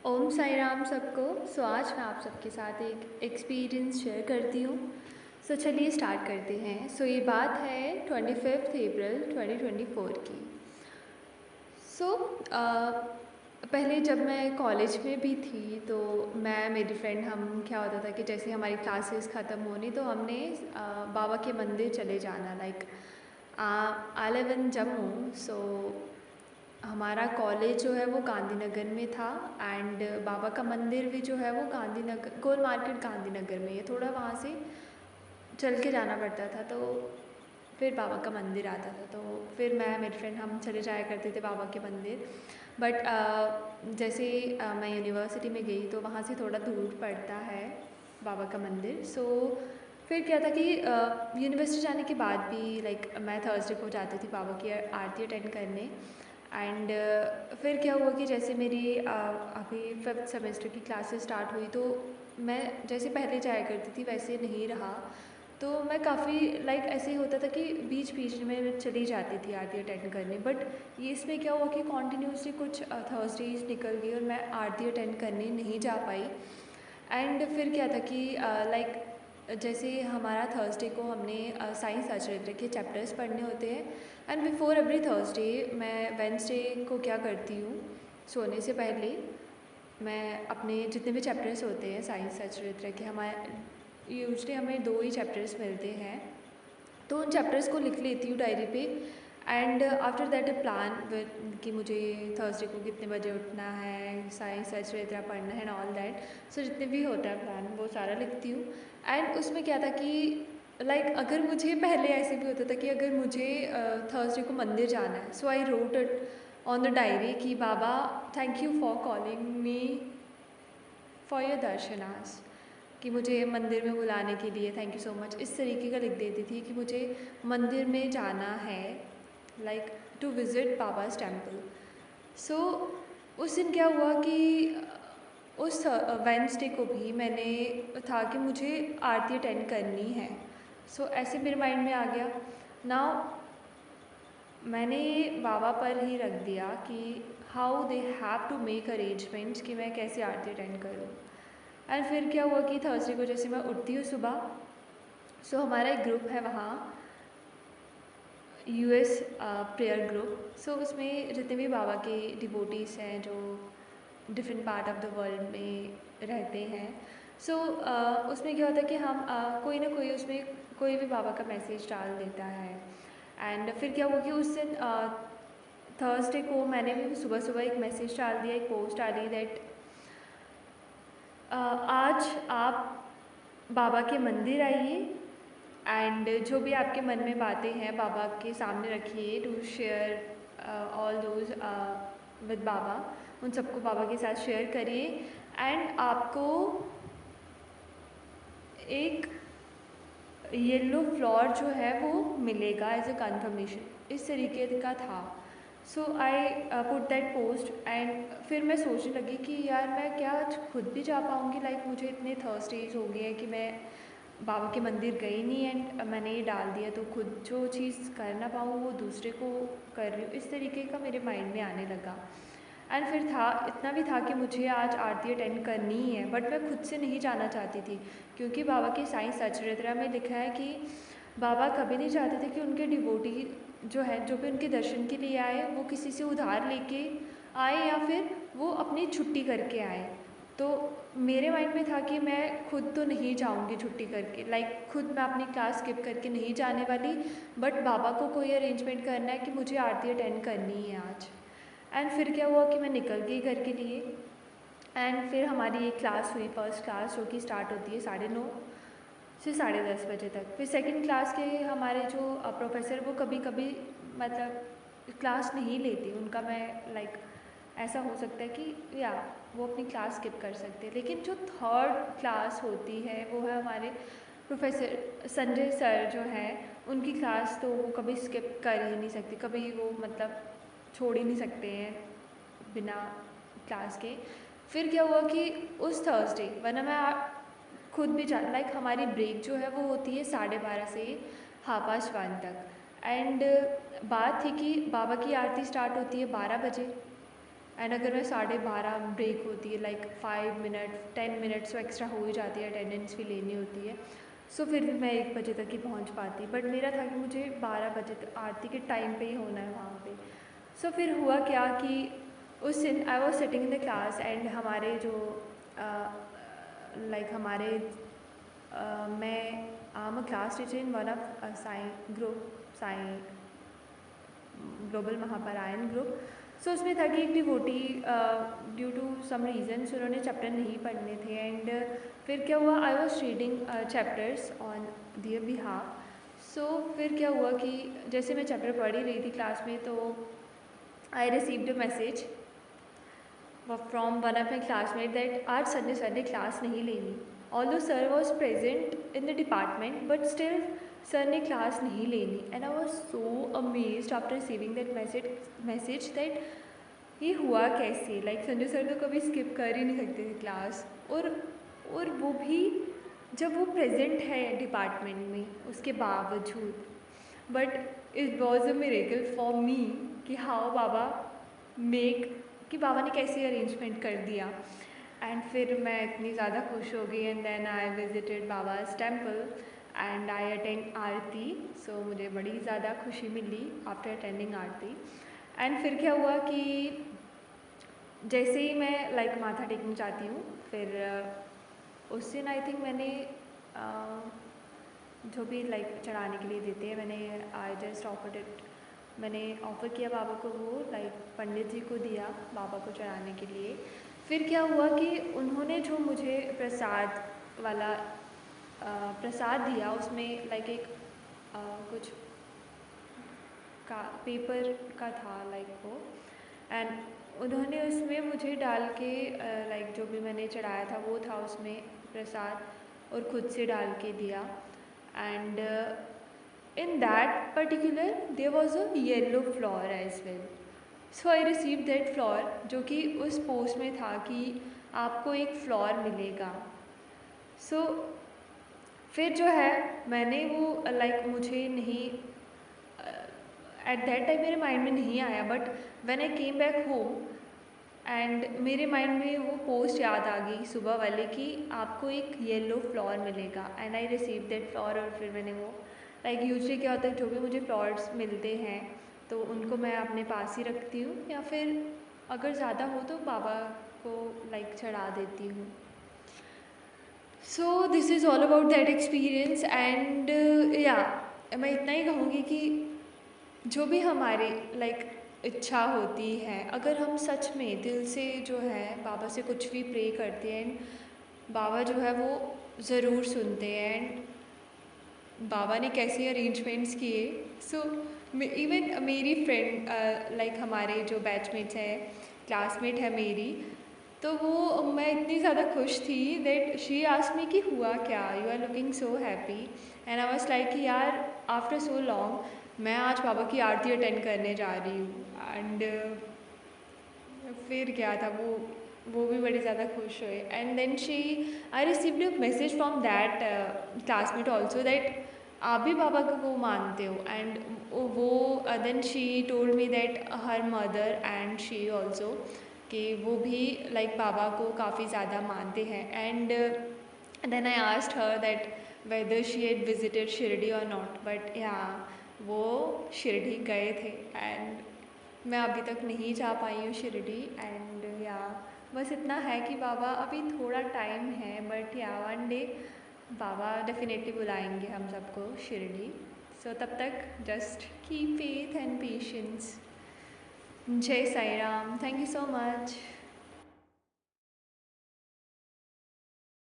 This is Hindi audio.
ओम साई राम सबको। आज मैं आप सबके साथ एक एक्सपीरियंस शेयर करती हूँ। चलिए स्टार्ट करते हैं। ये बात है 25 अप्रैल 2024 की। सो पहले जब मैं कॉलेज में भी थी तो मैं मेरी फ्रेंड हम क्या होता था कि जैसे हमारी क्लासेस ख़त्म होनी तो हमने बाबा के मंदिर चले जाना। Like I live in Jammu. हमारा कॉलेज जो है वो गांधीनगर में था एंड बाबा का मंदिर भी जो है वो गांधीनगर गोल मार्केट गांधीनगर में है। थोड़ा वहाँ से चल के जाना पड़ता था तो फिर बाबा का मंदिर आता था। तो फिर मैं मेरी फ्रेंड हम चले जाया करते थे बाबा के मंदिर। बट जैसे मैं यूनिवर्सिटी में गई तो वहाँ से थोड़ा दूर पड़ता है बाबा का मंदिर। फिर क्या था कि यूनिवर्सिटी जाने के बाद भी लाइक मैं थर्सडे को जाती थी बाबा की आरती अटेंड करने। एंड फिर क्या हुआ कि जैसे मेरी अभी 5th सेमेस्टर की क्लासेस स्टार्ट हुई तो मैं जैसे पहले जाया करती थी वैसे नहीं रहा। तो मैं काफ़ी लाइक ऐसे ही होता था कि बीच बीच में चली जाती थी आरती अटेंड करने। बट ये इसमें क्या हुआ कि कॉन्टीन्यूसली कुछ थर्सडेज निकल गई और मैं आरती अटेंड करने नहीं जा पाई। एंड फिर क्या था कि लाइक जैसे हमारा थर्सडे को हमने साइंस आचरित्र के चैप्टर्स पढ़ने होते हैं। एंड बिफोर एवरी थर्सडे मैं वेंसडे को क्या करती हूँ, सोने से पहले मैं अपने जितने भी चैप्टर्स होते हैं साइंस आचरित्र के, हमारे यूजली हमें 2 ही चैप्टर्स मिलते हैं, तो उन चैप्टर्स को लिख लेती हूँ डायरी पे। And after that a plan कि मुझे थर्सडे को कितने बजे उठना है, साइंस चरित्र पढ़ना है एंड ऑल दैट। जितने भी होता है प्लान वो सारा लिखती हूँ। एंड उसमें क्या था कि लाइक अगर मुझे पहले ऐसे भी होता था कि अगर मुझे थर्सडे को मंदिर जाना है, so I wrote it on the diary कि Baba thank you for calling me for your darshans, कि मुझे मंदिर में बुलाने के लिए थैंक यू सो मच, इस तरीके का लिख देती थी कि मुझे मंदिर में जाना है, लाइक टू विज़िट बाबाज टेम्पल। उस दिन क्या हुआ कि उस वेंसडे को भी मैंने था कि मुझे आरती अटेंड करनी है। ऐसे मेरे माइंड में आ गया। नाउ मैंने बाबा पर ही रख दिया कि how they have to make arrangements कि मैं कैसे आरती अटेंड करूँ। एंड फिर क्या हुआ कि थर्सडे को जैसे मैं उठती हूँ सुबह, हमारा एक ग्रुप है वहाँ, यूएस प्रेयर ग्रुप। उसमें जितने भी बाबा के डिवोटीज़ हैं जो different part of the world में रहते हैं। उसमें क्या होता है कि हम कोई ना कोई उसमें कोई भी बाबा का मैसेज डाल देता है। एंड फिर क्या हुआ कि उस दिन थर्सडे को मैंने भी सुबह सुबह एक मैसेज डाल दिया, एक पोस्ट डाली दैट आज आप बाबा के मंदिर आइए एंड जो भी आपके मन में बातें हैं बाबा के सामने रखिए to share all those with Baba, उन सबको बाबा के साथ शेयर करिए। एंड आपको एक येलो फ्लावर जो है वो मिलेगा एज अ कंफर्मेशन, इस तरीके का था। I put that post and फिर मैं सोचने लगी कि यार मैं क्या आज खुद भी जा पाऊँगी, लाइक मुझे इतने थर्सडेज हो गए हैं कि मैं बाबा के मंदिर गई नहीं एंड मैंने ये डाल दिया, तो खुद जो चीज़ कर ना पाऊँ वो दूसरे को कर रही हूँ, इस तरीके का मेरे माइंड में आने लगा। एंड फिर था इतना भी था कि मुझे आज आरती अटेंड करनी ही है, बट मैं खुद से नहीं जाना चाहती थी क्योंकि बाबा के साइंस सचरित्रा में लिखा है कि बाबा कभी नहीं चाहते थे कि उनके डिवोटी जो है, जो भी उनके दर्शन के लिए आए, वो किसी से उधार लेके आए या फिर वो अपनी छुट्टी करके आए। तो मेरे माइंड में था कि मैं खुद तो नहीं जाऊंगी छुट्टी करके, लाइक खुद मैं अपनी क्लास स्किप करके नहीं जाने वाली, बट बाबा को कोई अरेंजमेंट करना है कि मुझे आरती अटेंड करनी है आज। एंड फिर क्या हुआ कि मैं निकल गई घर के लिए। एंड फिर हमारी एक क्लास हुई, फर्स्ट क्लास, जो कि स्टार्ट होती है 9:30 से 10:30 बजे तक। फिर सेकंड क्लास के हमारे जो प्रोफेसर वो कभी कभी मतलब क्लास नहीं लेते, उनका मैं लाइक ऐसा हो सकता है कि या वो अपनी क्लास स्किप कर सकते हैं। लेकिन जो थर्ड क्लास होती है वो है हमारे प्रोफेसर संजय सर जो हैं, उनकी क्लास तो वो कभी स्किप कर ही नहीं सकती, कभी वो मतलब छोड़ ही नहीं सकते हैं बिना क्लास के। फिर क्या हुआ कि उस थर्सडे, वरना मैं खुद भी जा लाइक हमारी ब्रेक जो है वो होती है 12:30 से 1:30 तक। एंड बात थी कि बाबा की आरती स्टार्ट होती है 12 बजे। एंड अगर मैं 12:30 ब्रेक होती है, लाइक 5 मिनट 10 मिनट्स तो एक्स्ट्रा हो ही जाती है, अटेंडेंस भी लेनी होती है, सो फिर भी मैं 1 बजे तक ही पहुंच पाती। बट मेरा था कि मुझे 12 बजे तक आरती के टाइम पे ही होना है वहाँ पे। सो फिर हुआ क्या कि उस दिन I was sitting in the class and हमारे जो लाइक हमारे मैं am class teacher in one of Sai global Mahaparayan group. So उसमें था कि एक devotee due to some reasons उन्होंने चैप्टर नहीं पढ़ने थे एंड फिर क्या हुआ, I was reading chapters on their behalf. So फिर क्या हुआ कि जैसे मैं चैप्टर पढ़ ही रही थी क्लास में, तो आई received a message from one of my classmate that आज संडे क्लास नहीं लेनी। Although sir was present in the department but still sir ने क्लास नहीं लेनी। And I was so amazed after receiving that message that ये हुआ कैसे, लाइक संजय सर तो कभी स्किप कर ही नहीं सकते थे क्लास, और वो भी जब वो प्रेजेंट है डिपार्टमेंट में उसके बावजूद। But it was a miracle for me कि हाउ बाबा कि बाबा ने कैसे अरेंजमेंट कर दिया। एंड फिर मैं इतनी ज़्यादा खुश हो गई and then I visited Baba's temple and I attend aarti. सो मुझे बड़ी ज़्यादा खुशी मिली आफ्टर अटेंडिंग आरती। एंड फिर क्या हुआ कि जैसे ही मैं लाइक माथा टेकने जाती हूँ, फिर उस दिन आई थिंक मैंने जो भी लाइक चढ़ाने के लिए देते हैं, मैंने आई जस्ट ऑफर्ड इट, मैंने ऑफ़र किया बाबा को, वो लाइक पंडित जी को दिया बाबा को चढ़ाने के लिए। फिर क्या हुआ कि उन्होंने जो मुझे प्रसाद वाला प्रसाद दिया, उसमें लाइक एक कुछ का पेपर का था लाइक वो, एंड उन्होंने उसमें मुझे डाल के लाइक जो भी मैंने चढ़ाया था वो था उसमें प्रसाद, और खुद से डाल के दिया। And in that particular there was a yellow flower as well, so I received that flower, जो कि उस पोस्ट में था कि आपको एक फ्लावर मिलेगा। सो फिर जो है मैंने वो लाइक मुझे नहीं एट दैट टाइम मेरे माइंड में नहीं आया, but when I came back home and मेरे माइंड में वो पोस्ट याद आ गई सुबह वाले कि आपको एक येलो फ्लावर मिलेगा, and I receive that flower. और फिर मैंने वो लाइक यूजली क्या होता है, जो भी मुझे फ्लावर्स मिलते हैं तो उनको मैं अपने पास ही रखती हूँ, या फिर अगर ज़्यादा हो तो बाबा को लाइक चढ़ा देती हूँ। So this is all about that experience. And या मैं इतना ही कहूँगी कि जो भी हमारी लाइक इच्छा होती है, अगर हम सच में दिल से जो है बाबा से कुछ भी प्रे करते हैं, एंड बाबा जो है वो ज़रूर सुनते हैं। एंड बाबा ने कैसे अरेंजमेंट्स किए, सो इवन मेरी फ्रेंड लाइक हमारे जो बैचमेट्स हैं, क्लासमेट है मेरी, तो वो मैं इतनी ज़्यादा खुश थी दैट शी आस्क्ड मी कि हुआ क्या, you are looking so happy. And I was like कि यार आफ्टर सो लॉन्ग मैं आज बाबा की आरती अटेंड करने जा रही हूँ। एंड फिर क्या था, वो भी बड़ी ज़्यादा खुश हुए। And then I received a message from that classmate also that आप भी बाबा को मानते हो। एंड वो then she told me that her mother and she also, कि वो भी लाइक बाबा को काफ़ी ज़्यादा मानते हैं। And then I asked her that whether she had visited Shirdi और नॉट, बट या वो शिरडी गए थे एंड मैं अभी तक नहीं जा पाई हूँ शिरडी। एंड या बस इतना है कि बाबा अभी थोड़ा टाइम है, बट या वन डे बाबा डेफिनेटली बुलाएंगे हम सबको शिरडी। सो तब तक just keep faith and patience. जय Sai Ram, thank you so much.